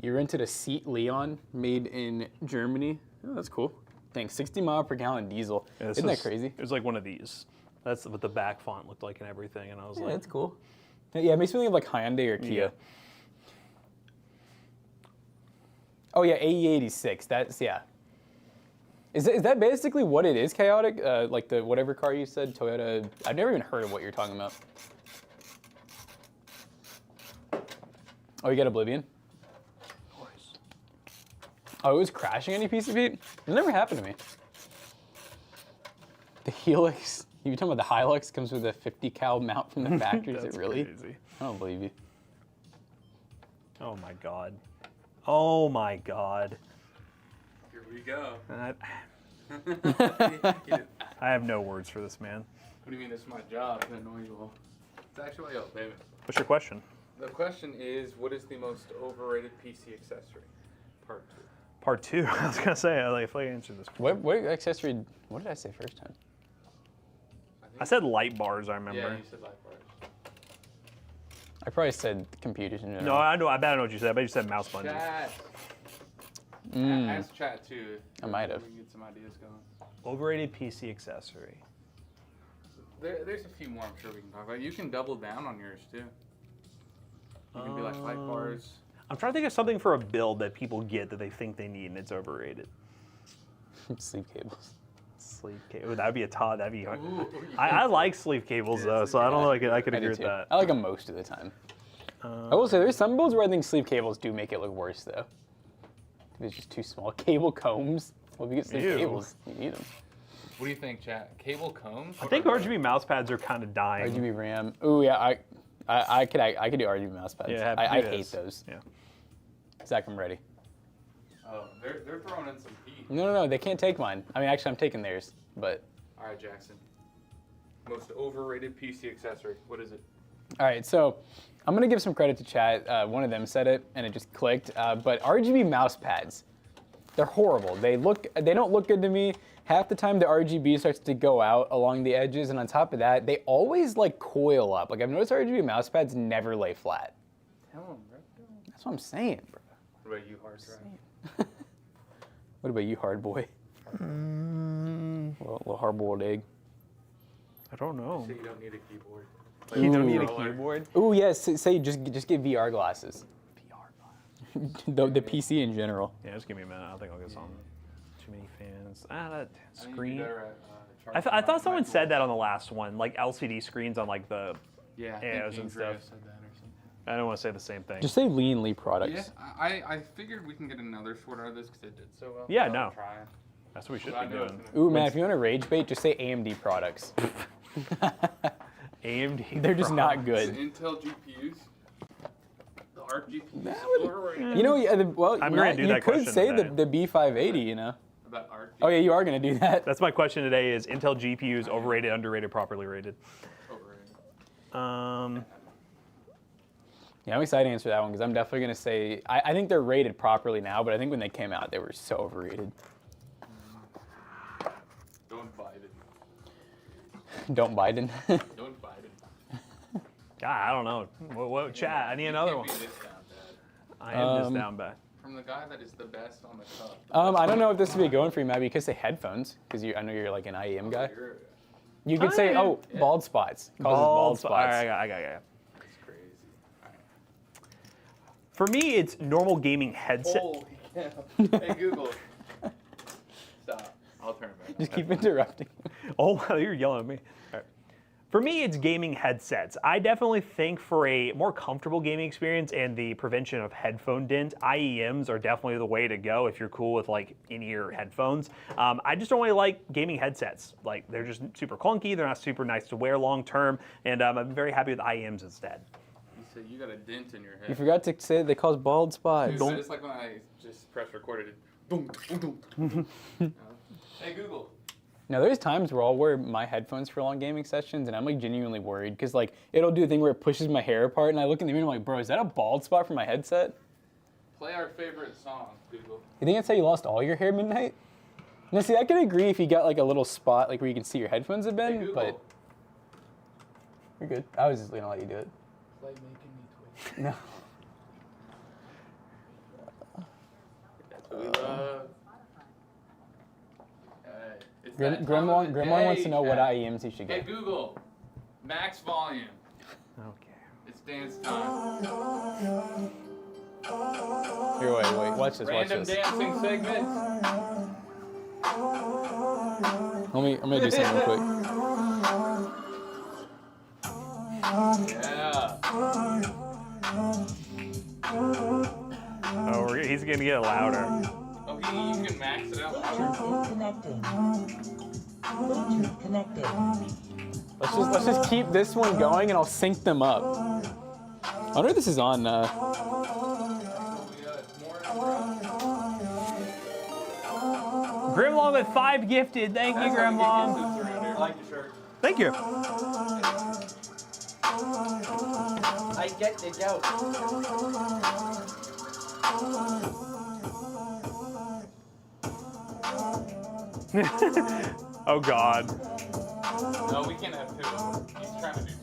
You're into the Seat Leon, made in Germany. Oh, that's cool. Dang, 60 mile per gallon diesel. Yeah, Isn't that crazy? It was like one of these. That's what the back font looked like and everything, and I was like, that's cool. Yeah, it makes me think of like Hyundai or Kia. Yeah. Oh yeah, AE86. That's Is that basically what it is, Chaotic? Like the whatever car you said, Toyota. I've never even heard of what you're talking about. Oh, you got Oblivion? Nice. Oh, it was crashing any piece of heat? It never happened to me. The Helix, you talking about the Hilux comes with a 50 cal mount from the factory? Is it really? Crazy. I don't believe you. Oh my god. Oh my god. Here we go. I have no words for this man. What do you mean this is my job? It's annoyable. It's actually, yo, baby. What's your question? The question is, what is the most overrated PC accessory? Part 2. Part 2. I was gonna say, I feel like I answered this. What accessory? What did I say first time? I said light bars. I remember. Yeah, you said light bars. I probably said computers in general. No, I know. I bet I know what you said. I bet you said mouse sponges. Chat. Ask chat too. I might have. We can get some ideas going. Overrated PC accessory. There's a few more I'm sure we can talk about. You can double down on yours too. You can be like light bars. I'm trying to think of something for a build that people get that they think they need and it's overrated. Sleep cables. Sleeve cable. That'd be a Todd. That'd be hard. Ooh, I like sleeve cables though, so I don't know. I could agree with that. I like them most of the time. I will say there's some builds where I think sleeve cables do make it look worse though. If it's just too small. Cable combs. Well, if you get sleeve cables, you need them. What do you think, chat? Cable combs? I think RGB mouse pads are kind of dying. RGB RAM. Ooh yeah, I could do RGB mouse pads. Yeah, I hate those. Yeah. Zach, I'm ready. Oh, they're throwing in some heat. No, they can't take mine. I mean, actually, I'm taking theirs, but. All right, Jackson. Most overrated PC accessory. What is it? All right, so I'm gonna give some credit to chat. One of them said it, and it just clicked. But RGB mouse pads, they're horrible. They don't look good to me. Half the time, the RGB starts to go out along the edges, and on top of that, they always like coil up. Like I've noticed RGB mouse pads never lay flat. Tell them, bro. That's what I'm saying, bro. What about you, hard drive? What about you, hard boy? Little hard-boiled egg. I don't know. So you don't need a keyboard. You don't need a keyboard. Ooh, yes. Say just get VR glasses. VR glasses. the PC in general. Yeah, just give me a minute. I think I'll get something. Too many fans. That screen. I I thought someone said that on the last one, like LCD screens on like the Yeah, AOs and stuff. Said that or something. I don't want to say the same thing. Just say Lean Lee products. Yeah, I figured we can get another sword out of this because it did so well. Yeah, so no. I'm trying. That's what we should But I be know it's doing. gonna- Ooh, man, if you want to rage bait, just say AMD products. AMD. They're just not It's good. Intel GPUs. The ARC GPUs. You know, well, I'm gonna do you that could question say today. the B580, you know. About ARC Oh yeah, you are gonna do that. That's my question today: is Intel GPUs overrated, underrated, properly rated? overrated. Yeah, I'm excited to answer that one because I'm definitely gonna say I think they're rated properly now, but I think when they came out, they were so overrated. Don't Biden. Don't Biden. Don't Biden. God, I don't know. What chat? I need another one. Can't be this down bad. I am this down bad. From the guy that is the best on the cup. I don't know if this would be going for you, Matt, because say headphones, because I know you're like an IEM guy. You could say, IEM. oh, bald spots. Causes bald spots. All right, I got. That's crazy. For me, it's normal gaming headset. Holy cow. Hey, Google. Stop. I'll turn it back. Just keep interrupting. Oh, you're yelling at me. All right. For me, it's gaming headsets. I definitely think for a more comfortable gaming experience and the prevention of headphone dint, IEMs are definitely the way to go if you're cool with like in-ear headphones. I just don't really like gaming headsets. Like they're just super clunky. They're not super nice to wear long term, and I'm very happy with IEMs instead. You said you got a dent in your head. You forgot to say they cause bald spots. Dude, it's like when I just press recorded it. Boom, boom, boom. Hey, Google. Now, there's times where I'll wear my headphones for long gaming sessions, and I'm like genuinely worried because like it'll do a thing where it pushes my hair apart, and I look in the mirror and I'm like, bro, is that a bald spot for my headset? Play our favorite song, Google. You think that's how you lost all your hair midnight? Now, see, I could agree if you got like a little spot like where you can see your headphones have been, Hey, Google. but you're good. I was just gonna let you do it. Play Making Me Twitch. No. That's what we love. It's that Grim time of the wants to day, know what chat. IEMs he should Hey, get. Google. Max volume. Okay. It's dance time. Here, wait, watch this, Random watch this. dancing segments. I'm gonna do something real quick. Yeah. Oh, he's gonna get louder. Oh, you can max it out louder. Bluetooth connected. Bluetooth connected. Let's just keep this one going, and I'll sync them up. I wonder if this is on. Grimlong with 5 gifted. Thank you, Grimlong. I like your shirt. Thank you. I get the joke. Oh God. No, we can't have 2. He's trying to do 2.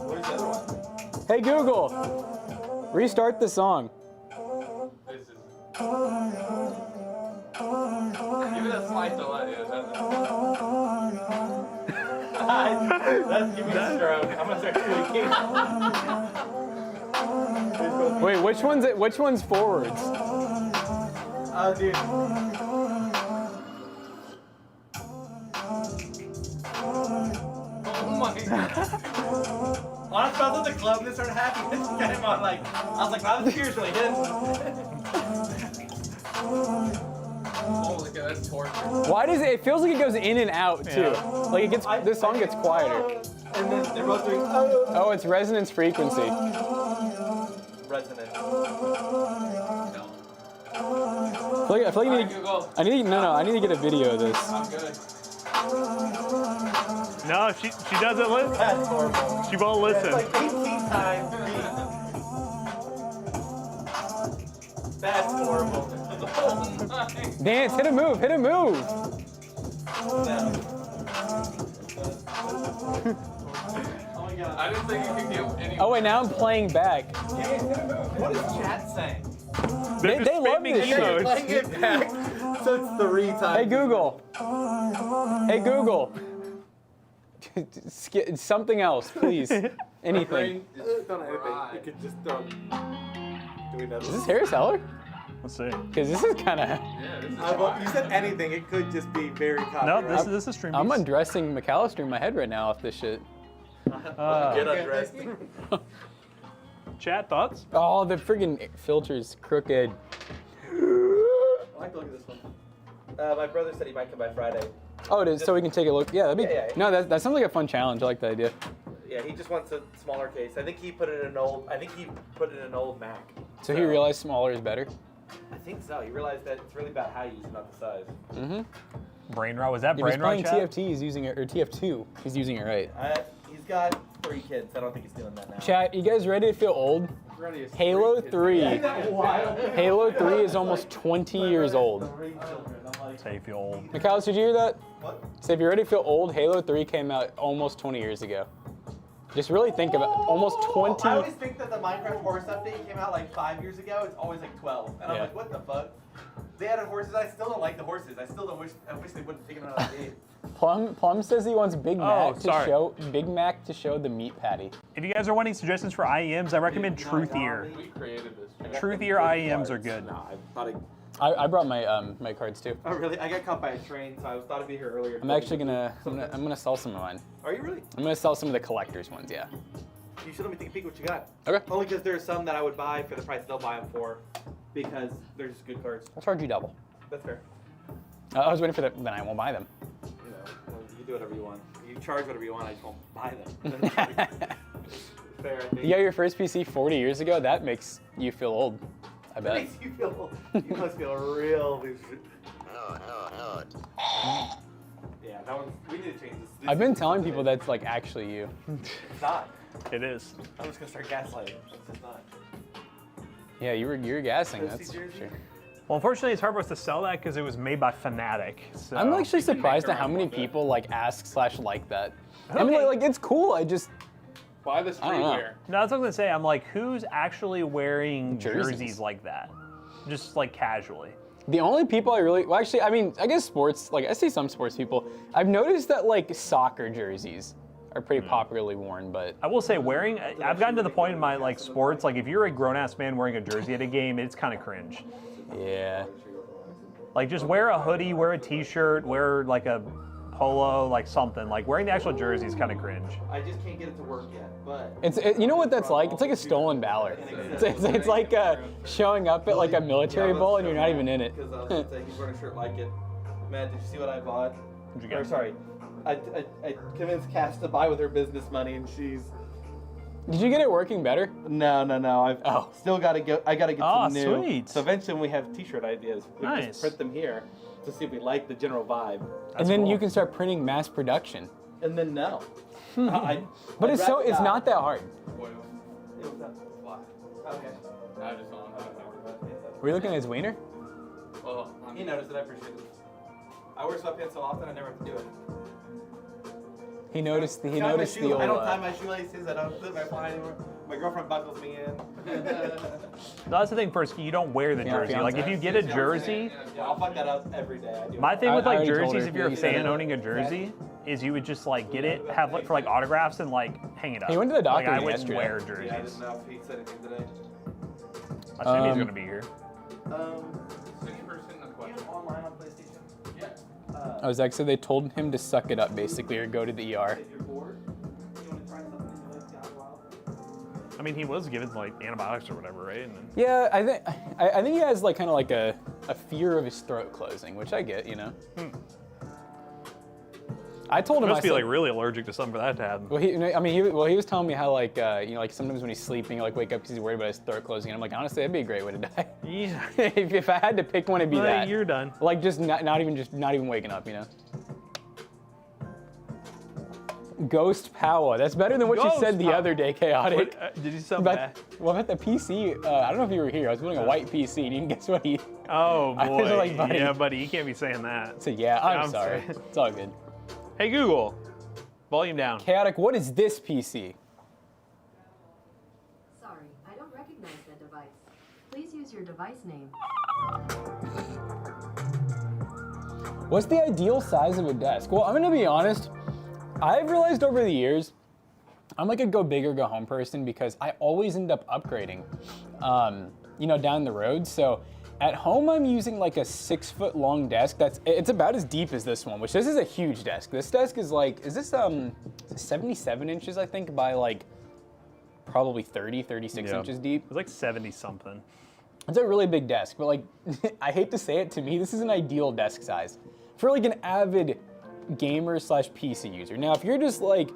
Where's the other one? Hey Google, restart the song. This is. Give it a slight delay. That's giving me a stroke. I'm gonna start tweaking. Wait, which one's forwards? Oh, dude. Oh my god. Honestly, I was at the club and they started happening. This came on like, I was like, wow, this cheers really hit. Holy cow, that's torture. Why does it feels like it goes in and out too? Yeah. Like it gets this song gets quieter. And then they're both doing Oh, it's resonance frequency. resonance. I feel like Alright, Google. I need to get a video of this. I'm good. No, she doesn't listen. That's horrible. She won't listen. It's like 18 times. That's horrible. Oh my. Dance, hit a move. I didn't think you could get any. Oh wait, now I'm playing back. What is chat saying? They're just they love spamming this shit. emotes. Playing it back. So it's 3 times. Hey Google. Hey Google. Something else, please. Anything. Just don't anything. You could just doing that. Is this Harris Heller? Let's see. Because this is kind of. Yeah, this is You said anything. It could just be very No, copyright. this is stream. I'm undressing McAllister in my head right now off this shit. Get undressed. Chat thoughts? Oh, the friggin' filter's crooked. I like to look at this one. My brother said he might come by Friday. Oh, it is, so we can take a look. Yeah, that'd be. Yeah. No, that sounds like a fun challenge. I like the idea. Yeah, he just wants a smaller case. I think he put it in an old. Mac. So he realized smaller is better. I think so. He realized that it's really about how you use it, not the size. Mm-hmm. Brain rot. Was that If he's brain rot? playing Chat? TFT, he's using it, or TF2, he's using it right. He's got 3 kids. I don't think he's doing that now. Chat, you guys ready to feel old? Halo 3. Halo 3 is almost 20 years old. That's how you feel old. McAllister, did you hear that? What? So if you're ready to feel old, Halo 3 came out almost 20 years ago. Just really think about it. Almost 20. I always think that the Minecraft Horse update came out like 5 years ago. It's always like 12. And I'm Yeah. like, what the fuck? They added horses. I still don't like the horses. I still don't wish they wouldn't have taken them out of the game. Plum says he wants Big Mac sorry. to show the meat patty. If you guys are wanting suggestions for IEMs, I recommend Truthier. We created this. Truthier IEMs are good. No, I thought I brought my my cards too. Oh really? I got caught by a train, so I thought I'd be here earlier. I'm actually I'm gonna sell some of mine. Are you really? I'm gonna sell some of the collector's ones. Yeah. You should let me take a peek what you got. Okay. Only because there's some that I would buy for the price they'll buy them for, because they're just good cards. I'll charge you double. That's fair. I was waiting for that. Then I won't buy them. You know, you do whatever you want. You charge whatever you want. I just won't buy them. Fair, I think. You got your first PC 40 years ago. That makes you feel old. I bet. Makes you feel. You must feel real. Yeah, that one. We need to change this. I've been telling people that's like actually you. It's not. It is. I'm just gonna start gaslighting. It's just not. Yeah, you're gassing. Let's That's see, Jersey. sure. Well, unfortunately, it's hard for us to sell that because it was made by Fnatic. So. I'm actually can make surprised your at how own many with it. people like ask/like that. I mean, Okay. like it's cool. I just Buy the I don't know. streetwear. No, that's what I'm gonna say. I'm like, who's actually wearing Jerseys. jerseys like that? Just like casually. the only people I really well actually I mean I guess sports like I see some sports people. I've noticed that like soccer jerseys are pretty popularly worn, but I will say wearing, I've gotten to the point in my like sports, like if you're a grown ass man wearing a jersey at a game, it's kind of cringe. yeah. Like just wear a hoodie, wear a t-shirt, wear like a polo, like something. Like wearing the actual jersey is kind of cringe. I just can't get it to work yet, but. You know what that's like? It's like a stolen valor. It's like showing up at like a military bowl and you're not even in it. Because I was gonna say he's wearing a shirt like it. Man, did you see what I bought? What'd you get? Or sorry, I convinced Cass to buy with her business money, and she's. Did you get it working better? No. I've still got to go. I got to get Oh, some new. sweet. So eventually, when we have T-shirt ideas. We Nice. just print them here to see if we like the general vibe, And then cool. you can start printing mass production. and then no. But I'd it's rather it's not that hard. Oil. It was not. Why? Okay. I just don't. Were you looking at his wiener? Well, He noticed it. I appreciate it. I wear sweatpants so often, I never have to do it. He noticed the I old. don't tie my shoelaces. I don't flip my fly anymore. My girlfriend buckles me in. No, that's the thing first, you don't wear the Yeah, jersey. Like if you get a jersey, Yeah, I'll fuck that up every day. I do. my thing I with like already told jerseys, her. if you're a Yeah. fan owning a jersey, is you would just like get it, have like for like autographs and like hang it up. He went to the doctor Like I wouldn't yesterday. wear Yeah, I jerseys. didn't know if he said anything today. I assume he's Um, gonna be here. 60% of the question. Online on PlayStation? Yeah. I was actually they told him to suck it up basically or go to the ER. If you're bored, you want to try something you like to a while? I mean, he was given like antibiotics or whatever, right? And then, Yeah, I think he has like kind of like a fear of his throat closing, which I get, you know. I told him must I be said, like really allergic to something for that to happen. well, he was telling me how like like sometimes when he's sleeping, he'll like wake up because he's worried about his throat closing, and I'm like, honestly, that'd be a great way to die. Yeah. if I had to pick one, it'd be that. You're done. Like just not even waking up, you know. Ghost power. That's better than what you Ghost said the power. other day, Chaotic. What, did you say something bad? What about the PC? I don't know if you were here. I was building a white PC. You didn't guess what he Oh I was boy. like, buddy. Yeah, buddy, you can't be saying that. said. Yeah, I'm I'm sorry. sorry. It's all good. Hey Google, volume down. Chaotic, what is this PC? Sorry, I don't recognize that device. Please use your device name. What's the ideal size of a desk? Well, I'm gonna be honest. I've realized over the years, I'm like a go big or go home person because I always end up upgrading, you know, down the road. So at home, I'm using like a 6-foot long desk. It's about as deep as this one, which this is a huge desk. This desk is like, is this 77 inches, I think, by like probably 36 inches deep. It's like 70 something. It's a really big desk, but like, I hate to say it, to me, this is an ideal desk size for like an avid gamer slash PC user. Now, if you're just like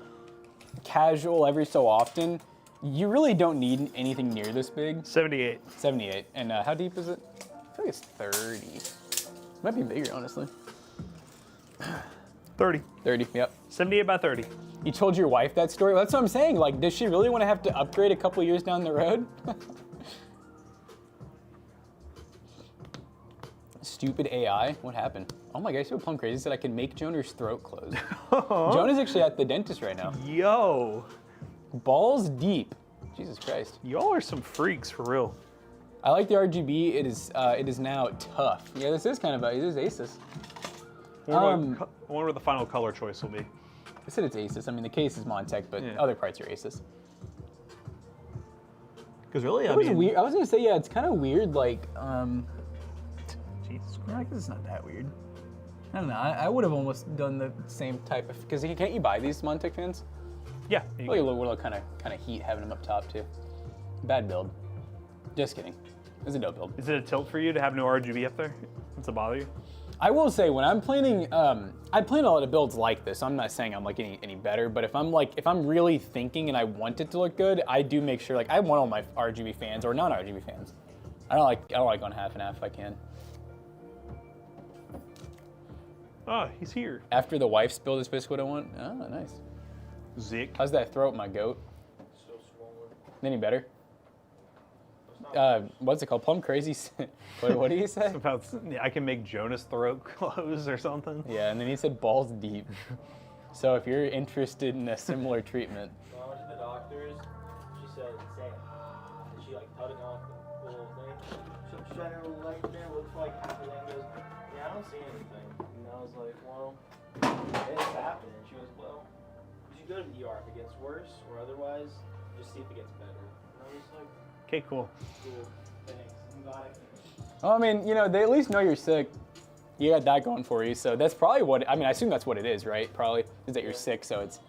casual every so often, you really don't need anything near this big. 78. 78. And how deep is it? I feel like it's 30. It might be bigger, honestly. 30. 30, yep. 78 by 30. You told your wife that story? Well, that's what I'm saying. Like, does she really want to have to upgrade a couple years down the road? Stupid AI. What happened? Oh my gosh, so Plum Crazy said I can make Jonah's throat close. Jonah's actually at the dentist right now. Yo. Balls deep. Jesus Christ. Y'all are some freaks for real. I like the RGB. It is now tough. Yeah, this is kind of it is Asus. I wonder what the final color choice will be. I said it's Asus. I mean, the case is Montech, but Yeah. other parts are Asus. Because really, It was weird. I was gonna say, yeah, it's kind of weird. Like, Jesus I guess it's not that weird. I don't know. I would have almost done the same type of, because can't you buy these Montech fans? Yeah. Like a little kind of heat having them up top too. Bad build. Just kidding. It's a dope build. Is it a tilt for you to have no RGB up there? Does it bother you? I will say when I'm planning, I plan a lot of builds like this. I'm not saying I'm like any better, but if I'm really thinking and I want it to look good, I do make sure like I want all my RGB fans or non-RGB fans. I don't like going half and half if I can. Oh, he's here. After the wife spilled is basically what I want. Oh, nice. Zick. How's that throat, my goat? So swollen. Any better? What's it called? Plum Crazy. What did he say? About, I can make Jonah's throat close or something. Yeah, and then he said balls deep. So if you're interested in a similar treatment. When I went to the doctor's, she said, same. And she like tugging off the little thing. She shut her leg there, looks like half of it goes, yeah, I don't see anything. And I was like, well, it's happening. And she goes, well, you should go to the ER if it gets worse, or otherwise, just see if it gets better. And I was like, Okay, cool. cool, thanks. I'm glad I came. Well, I mean, you know, they at least know you're sick. You got that going for you, so that's probably what, I mean, I assume that's what it is, right? Probably, is that you're sick, so it's...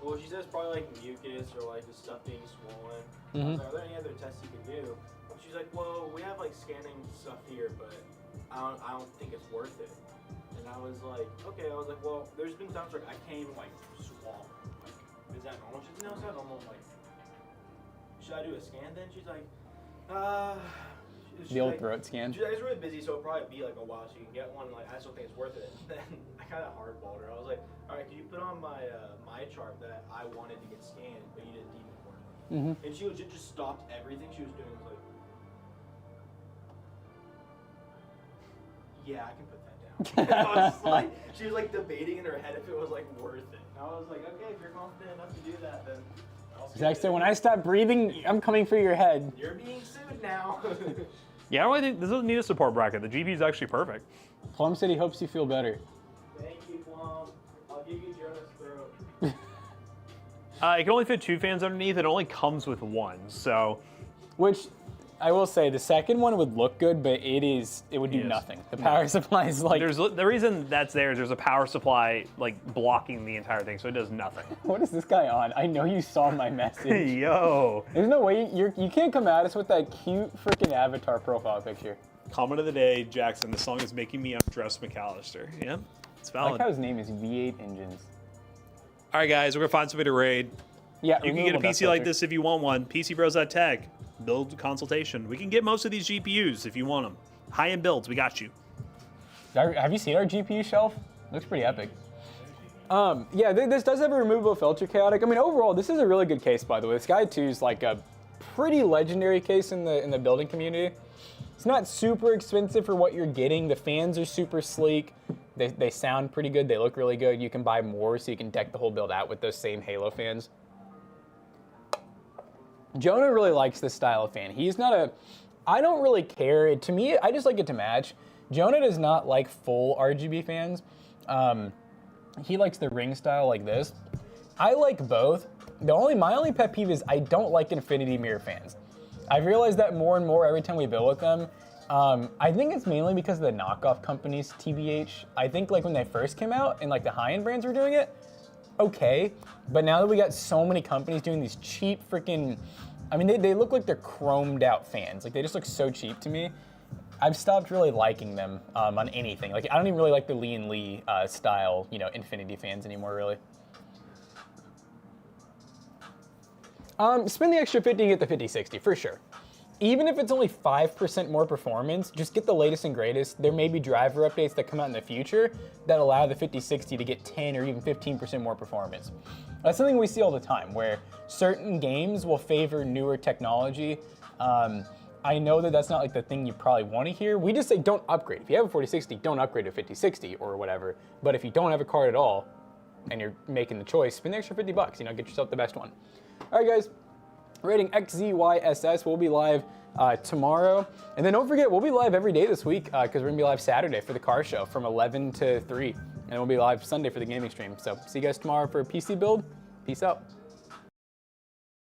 Well, she says probably like mucus or like the stuff being swollen. I was like, are there any other tests you can do? She's like, well, we have like scanning stuff here, but I don't think it's worth it. And I was like, okay. I was like, well, there's been times where I can't even like swallow. Like, is that normal? She's like, no, it's not normal. I'm like, should I do a scan then? She's like, The old throat scan. She's like, it's really busy, so it'll probably be like a while, so you can get one. Like, I still think it's worth it. Then I kind of hardballed her. I was like, all right, can you put on my my chart that I wanted to get scanned, but you didn't deem it worth it? And she legit just stopped everything she was doing. Was like, yeah, I can put that down. I was like, she was like debating in her head if it was like worth it. And I was like, okay, if you're confident enough to do that, then. Zach said, when I stop breathing, I'm coming for your head. You're being sued now. Yeah, I don't really think this doesn't need a support bracket. The GPU is actually perfect. Plum said he hopes you feel better. Thank you, Plum. I'll give you Jonah's throat. It can only fit 2 fans underneath. It only comes with 1, so. Which, I will say, the second one would look good, but it would do Yes. nothing. The power supply is like... The reason that's there is there's a power supply like blocking the entire thing, so it does nothing. What is this guy on? I know you saw my message. Yo. There's no way you can't come at us with that cute freaking avatar profile picture. Comment of the day, Jackson. The song is making me undress McAllister. Yeah, it's I valid. like how his name is V8 Engines. All right, guys, we're gonna find somebody to raid. Yeah, You can get a PC like this if you want one. PCBros.tech. Build consultation. We can get most of these GPUs if you want them. High-end builds, we got you. Have you seen our GPU shelf? Looks pretty epic. Yeah, this does have a removable filter chaotic. I mean, overall, this is a really good case, by the way. This guy 2 is like a pretty legendary case in the building community. It's not super expensive for what you're getting. The fans are super sleek. They sound pretty good. They look really good. You can buy more, so you can deck the whole build out with those same Halo fans. Jonah really likes this style of fan. He's not I don't really care. To me, I just like it to match. Jonah does not like full RGB fans. He likes the ring style like this. I like both. My only pet peeve is I don't like infinity mirror fans. I've realized that more and more every time we build with them. I think it's mainly because of the knockoff companies, TBH. I think like when they first came out and like the high-end brands were doing it, okay. But now that we got so many companies doing these cheap freaking, I mean, they look like they're chromed out fans. Like they just look so cheap to me. I've stopped really liking them on anything. Like I don't even really like the Lee and Lee style, you know, infinity fans anymore, really. Spend the extra 50 and get the 5060 for sure. Even if it's only 5% more performance, just get the latest and greatest. There may be driver updates that come out in the future that allow the 5060 to get 10 or even 15% more performance. That's something we see all the time, where certain games will favor newer technology. I know that that's not like the thing you probably want to hear. We just say don't upgrade. If you have a 4060, don't upgrade to 5060 or whatever. But if you don't have a card at all and you're making the choice, spend the extra 50 bucks, you know, get yourself the best one. All right, guys. Rating XZYSS will be live tomorrow. And then don't forget, we'll be live every day this week because we're going to be live Saturday for the car show from 11 to 3. And we'll be live Sunday for the gaming stream. So see you guys tomorrow for a PC build. Peace out.